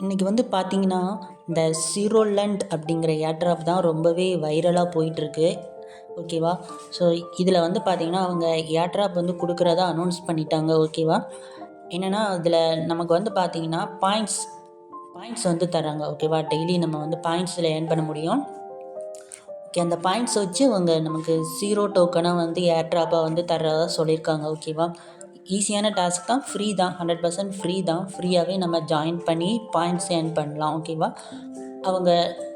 இன்றைக்கி வந்து பார்த்திங்கன்னா, இந்த ஜீரோலேண்ட் அப்படிங்கிற ஏர்ட்ராப் தான் ரொம்பவே வைரலாக போயிட்டுருக்கு. ஓகேவா? ஸோ இதில் வந்து பார்த்திங்கன்னா, அவங்க ஏர்ட்ராப் வந்து கொடுக்குறதா அனௌன்ஸ் பண்ணிட்டாங்க. ஓகேவா? என்னென்னா அதில் நமக்கு வந்து பார்த்திங்கன்னா பாயிண்ட்ஸ் வந்து தராங்க. ஓகேவா? டெய்லி நம்ம வந்து பாயிண்ட்ஸில் ஏர்ன் பண்ண முடியும். ஓகே, அந்த பாயிண்ட்ஸ் வச்சு அவங்க நமக்கு 0 டோக்கனாக வந்து ஏர்ட்ராப்பாக வந்து தர்றதா சொல்லியிருக்காங்க. ஓகேவா? ஈஸியான டாஸ்க் தான், ஃப்ரீ தான், 100% ஃப்ரீ தான். ஃப்ரீயாகவே நம்ம ஜாயின் பண்ணி பாயிண்ட்ஸ் ஏர்ன் பண்ணலாம். ஓகேவா? அவங்க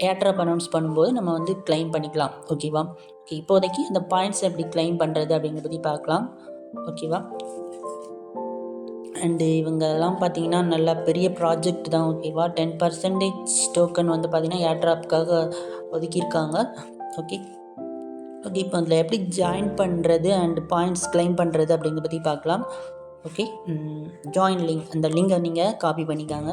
ஏர்ட்ராப் அனௌன்ஸ் பண்ணும்போது நம்ம வந்து கிளைம் பண்ணிக்கலாம். ஓகேவா? ஓகே, இப்போதைக்கு இந்த பாயிண்ட்ஸ் எப்படி கிளைம் பண்ணுறது அப்படிங்கிறத பற்றி பார்க்கலாம். ஓகேவா? அண்டு இவங்கெல்லாம் பார்த்திங்கன்னா நல்லா பெரிய ப்ராஜெக்ட் தான். ஓகேவா? 10% டோக்கன் வந்து பார்த்திங்கன்னா ஏர்ட்ராப்புக்காக ஒதுக்கியிருக்காங்க. ஓகே ஓகே இப்போ அதில் எப்படி ஜாயின் பண்ணுறது அண்ட் பாயிண்ட்ஸ் கிளைம் பண்ணுறது அப்படிங்கிறத பற்றி பார்க்கலாம். ஓகே, ஜாயின் லிங்க், அந்த லிங்கை நீங்கள் காப்பி பண்ணிக்காங்க.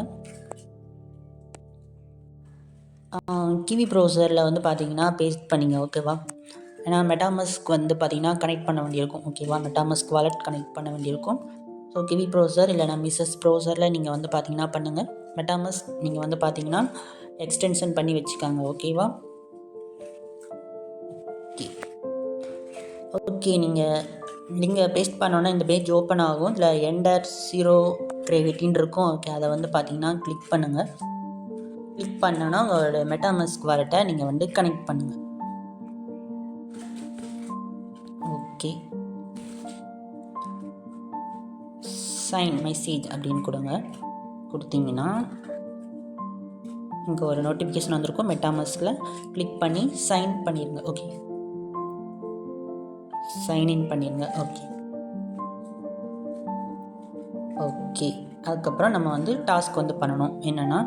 கிவி ப்ரௌசரில் வந்து பார்த்தீங்கன்னா பேஸ்ட் பண்ணிங்க. ஓகேவா? ஏன்னா மெட்டாமாஸ்க் வந்து பார்த்தீங்கன்னா கனெக்ட் பண்ண வேண்டியிருக்கும். ஓகேவா? மெட்டாமாஸ்க் வாலெட் கனெக்ட் பண்ண வேண்டியிருக்கும். ஸோ கிவி ப்ரௌசர் இல்லைனா மிஸ்ஸஸ் ப்ரௌசரில் நீங்கள் வந்து பார்த்தீங்கன்னா பண்ணுங்கள். மெட்டாமாஸ்க் நீங்கள் வந்து பார்த்தீங்கன்னா எக்ஸ்டென்ஷன் பண்ணி வச்சுக்காங்க. ஓகேவா? ஓகே, நீங்கள் பேஸ்ட் பண்ணோன்னா இந்த பேஜ் ஓப்பன் ஆகும். இதில் என்டர் 0 கிரேவிட்டின்னு இருக்கும். ஓகே, அதை வந்து பார்த்தீங்கன்னா கிளிக் பண்ணுங்கள். கிளிக் பண்ணோன்னா உங்களோட மெட்டாமாஸ்க் வாலெட்டை நீங்கள் வந்து கனெக்ட் பண்ணுங்கள். ஓகே, சைன் மெசேஜ் அப்படின்னு கொடுங்க. கொடுத்தீங்கன்னா இங்கே ஒரு நோட்டிஃபிகேஷன் வந்திருக்கும். மெட்டாமாஸ்கில் கிளிக் பண்ணி சைன் பண்ணிடுங்க. ஓகே, சைன்இன் பண்ணிடுங்க. ஓகே ஓகே அதுக்கப்புறம் நம்ம வந்து டாஸ்க் வந்து பண்ணணும். என்னென்னா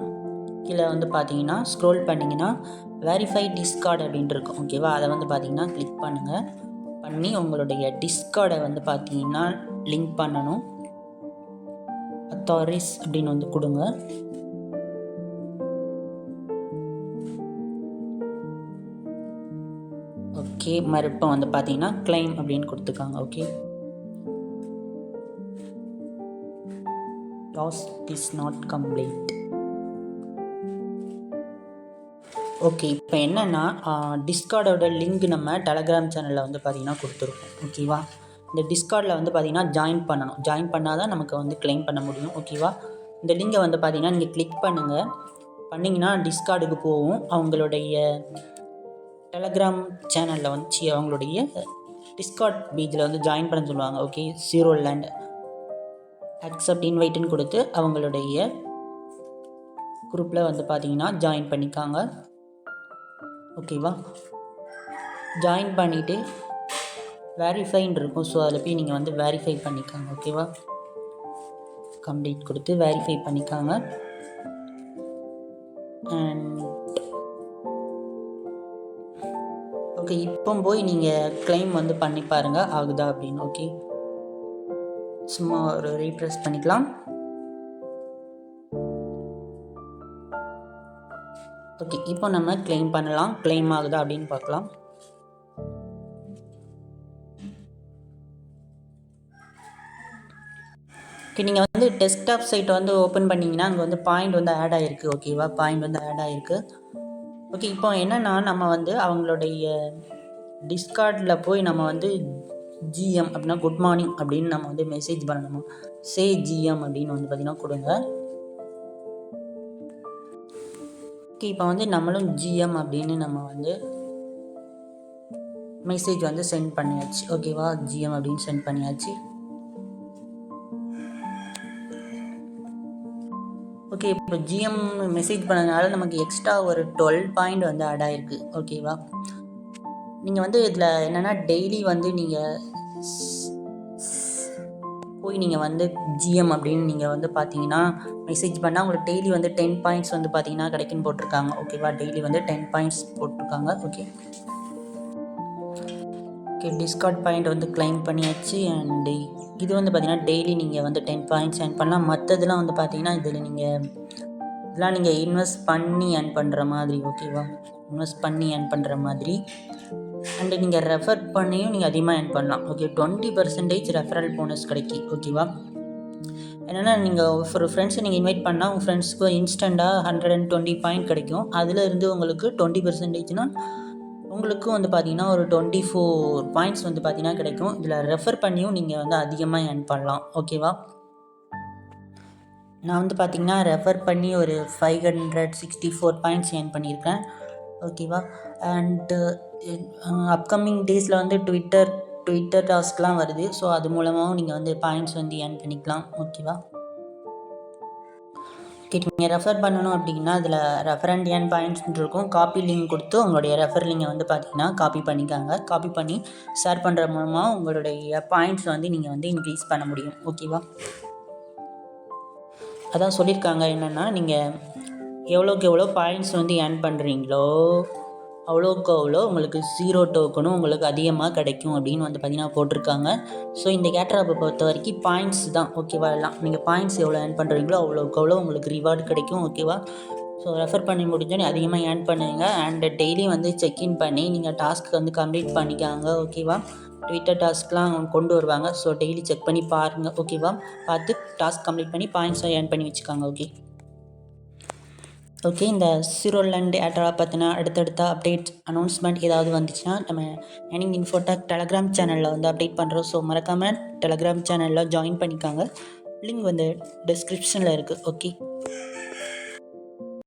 கீழே வந்து பார்த்தீங்கன்னா ஸ்க்ரோல் பண்ணிங்கன்னா வெரிஃபை டிஸ்கார்ட் அப்படின்ட்டு இருக்கும். ஓகேவா? அதை வந்து பார்த்தீங்கன்னா கிளிக் பண்ணுங்கள். பண்ணி உங்களுடைய டிஸ்கார்டை வந்து பார்த்தீங்கன்னா லிங்க் பண்ணணும். அத்தாரிஸ் அப்படின்னு வந்து கொடுங்க. ஓகே, மறுபடியும் வந்து பார்த்தீங்கன்னா கிளைம் அப்படின்னு கொடுத்துருக்காங்க. Okay, task is not complete. Okay, இப்போ என்னென்னா டிஸ்கார்டோட லிங்க் நம்ம டெலகிராம் சேனலில் வந்து பார்த்திங்கன்னா கொடுத்துருக்கோம். ஓகேவா? இந்த டிஸ்கார்டில் வந்து பார்த்திங்கன்னா ஜாயின் பண்ணணும். ஜாயின் பண்ணால் தான் நமக்கு வந்து கிளைம் பண்ண முடியும். ஓகேவா? இந்த லிங்கை வந்து பார்த்திங்கன்னா நீங்கள் கிளிக் பண்ணுங்கள். பண்ணிங்கன்னா டிஸ்கார்டுக்கு போகும். அவங்களுடைய டெலகிராம் சேனலில் வந்து அவங்களுடைய டிஸ்கார்ட் பேஜில் வந்து ஜாயின் பண்ண சொல்லுவாங்க. ஓகே, ஜீரோலேண்ட் அக்செப்ட் இன்வைட்டுன்னு கொடுத்து அவங்களுடைய குரூப்பில் வந்து பார்த்தீங்கன்னா ஜாயின் பண்ணிக்காங்க. ஓகேவா? ஜாயின் பண்ணிவிட்டு வெரிஃபைன்னு இருக்கும். ஸோ அதில் போய் நீங்கள் வந்து வெரிஃபை பண்ணிக்காங்க. ஓகேவா? கம்ப்ளீட் கொடுத்து வெரிஃபை பண்ணிக்காங்க. அண்ட் ஓகே, இப்போ போய் நீங்கள் கிளைம் வந்து பண்ணி பாருங்கள் ஆகுதா அப்படின்னு. ஓகே, சும்மா ஒரு ரீப்ரெஸ் பண்ணிக்கலாம். ஓகே, இப்போ நம்ம கிளைம் பண்ணலாம். கிளைம் ஆகுதா அப்படின்னு பார்க்கலாம். ஓகே, நீங்கள் வந்து டெஸ்க்டாப் சைட்டை வந்து ஓப்பன் பண்ணிங்கன்னா அங்கே வந்து பாயிண்ட் வந்து ஆட் ஆகிருக்கு. ஓகேவா? பாயிண்ட் வந்து ஆட் ஆகிருக்கு. ஓகே, இப்போ என்னென்னா நம்ம வந்து அவங்களுடைய டிஸ்கார்டில் போய் நம்ம வந்து ஜிஎம் அப்படின்னா குட் மார்னிங் அப்படின்னு நம்ம வந்து மெசேஜ் பண்ணணுமா. சே ஜிஎம் அப்படின்னு வந்து பார்த்திங்கன்னா கொடுங்க. ஓகே, இப்போ வந்து நம்மளும் ஜிஎம் அப்படின்னு நம்ம வந்து மெசேஜ் வந்து சென்ட் பண்ணியாச்சு. ஓகேவா? ஜிஎம் அப்படின்னு சென்ட் பண்ணியாச்சு. ஓகே, இப்போ ஜிஎம் மெசேஜ் பண்ணதுனால நமக்கு எக்ஸ்ட்ரா ஒரு 12 பாயிண்ட் வந்து ஆட் ஆகிருக்கு. ஓகேவா? நீங்கள் வந்து இதில் என்னென்னா டெய்லி வந்து நீங்கள் போய் நீங்கள் வந்து ஜிஎம் அப்படின்னு நீங்கள் வந்து பார்த்தீங்கன்னா மெசேஜ் பண்ணால் உங்களுக்கு டெய்லி வந்து 10 பாயிண்ட்ஸ் வந்து பார்த்தீங்கன்னா கிடைக்குன்னு போட்டிருக்காங்க. ஓகேவா? டெய்லி வந்து 10 பாயிண்ட்ஸ் போட்டிருக்காங்க. ஓகே ஓகே டிஸ்கார்ட் பாயிண்ட் வந்து கிளைம் பண்ணியாச்சு. அண்டு இது வந்து பார்த்திங்கன்னா டெய்லி நீங்கள் வந்து 10 பாயிண்ட்ஸ் ஏர்ன் பண்ணலாம். மற்றதெல்லாம் வந்து பார்த்திங்கன்னா இதெல்லாம் நீங்கள் இன்வெஸ்ட் பண்ணி ஏர்ன் பண்ணுற மாதிரி. ஓகேவா? இன்வெஸ்ட் பண்ணி ஏர்ன் பண்ணுற மாதிரி. அண்டு நீங்கள் ரெஃபர் பண்ணியும் நீங்கள் அதிகமாக ஏர்ன் பண்ணலாம். ஓகே, 20% ரெஃபரல் போனஸ் கிடைக்கி. ஓகேவா? என்னென்னா நீங்கள் ஒரு ஃப்ரெண்ட்ஸை நீங்கள் இன்வைட் பண்ணால் உங்கள் ஃப்ரெண்ட்ஸுக்கு இன்ஸ்டண்ட்டாக 120 பாயிண்ட் கிடைக்கும். அதில் இருந்து உங்களுக்கு 20%னா உங்களுக்கும் வந்து பார்த்தீங்கன்னா ஒரு 24 பாயிண்ட்ஸ் வந்து பார்த்தீங்கன்னா கிடைக்கும். இதில் ரெஃபர் பண்ணியும் நீங்கள் வந்து அதிகமாக ஏர்ன் பண்ணலாம். ஓகேவா? நான் வந்து பார்த்திங்கன்னா ரெஃபர் பண்ணி ஒரு 564 பாயிண்ட்ஸ் ஏர்ன் பண்ணியிருக்கேன். ஓகேவா? அண்டு அப்கமிங் டேஸில் வந்து ட்விட்டர் டாஸ்க்லாம் வருது. ஸோ அது மூலமாகவும் நீங்கள் வந்து பாயிண்ட்ஸ் வந்து ஏர்ன் பண்ணிக்கலாம். ஓகேவா? ஓகே, நீங்கள் ரெஃபர் பண்ணணும் அப்படின்னா அதில் ரெஃபரண்ட் ஏர்ன் பாயிண்ட்ஸ்ன்னு இருக்கும். காப்பி லிங்க் கொடுத்து உங்களுடைய ரெஃபர் லிங்கை வந்து பார்த்திங்கன்னா காப்பி பண்ணிக்காங்க. காப்பி பண்ணி ஷேர் பண்ணுற மூலமாக உங்களுடைய பாயிண்ட்ஸ் வந்து நீங்கள் வந்து இன்க்ரீஸ் பண்ண முடியும். ஓகேவா? அதான் சொல்லியிருக்காங்க என்னென்னா, நீங்கள் எவ்வளோக்கு எவ்வளோ பாயிண்ட்ஸ் வந்து ஏர்ன் பண்ணுறீங்களோ அவ்வளோக்கு அவ்வளோ உங்களுக்கு 0 டோக்கனும் உங்களுக்கு அதிகமாக கிடைக்கும் அப்படின்னு வந்து பார்த்திங்கன்னா போட்டிருக்காங்க. ஸோ இந்த ஏர்ட்ராப்பை பொறுத்த வரைக்கும் பாயிண்ட்ஸ் தான். ஓகேவா? எல்லாம் நீங்கள் பாயிண்ட்ஸ் எவ்வளோ ஏர்ன் பண்ணுறீங்களோ அவ்வளோக்கு அவ்வளோ உங்களுக்கு ரிவார்டு கிடைக்கும். ஓகேவா? ஸோ ரெஃபர் பண்ணி முடிஞ்சோன்னே அதிகமாக ஏர்ன் பண்ணுங்கள். அண்ட் டெய்லி வந்து செக்இன் பண்ணி நீங்கள் டாஸ்க்கு வந்து கம்ப்ளீட் பண்ணிக்காங்க. ஓகேவா? ட்விட்டர் டாஸ்க்லாம் கொண்டு வருவாங்க. ஸோ டெய்லி செக் பண்ணி பாருங்கள். ஓகேவா? பார்த்து டாஸ்க் கம்ப்ளீட் பண்ணி பாயிண்ட்ஸை ஏர்ன் பண்ணி வச்சுக்காங்க. ஓகே, இந்த சிரோலேண்ட் ஏர்ட்ராப் பற்றின அடுத்தடுத்த அப்டேட் அனௌன்ஸ்மெண்ட் ஏதாவது வந்துச்சுன்னா நம்ம ஏர்னிங் இன்ஃபோடெக் டெலகிராம் சேனலில் வந்து அப்டேட் பண்ணுறோம். ஸோ மறக்காமல் டெலகிராம் சேனலில் ஜாயின் பண்ணிக்காங்க. லிங்க் வந்து டிஸ்கிரிப்ஷனில் இருக்குது. ஓகே.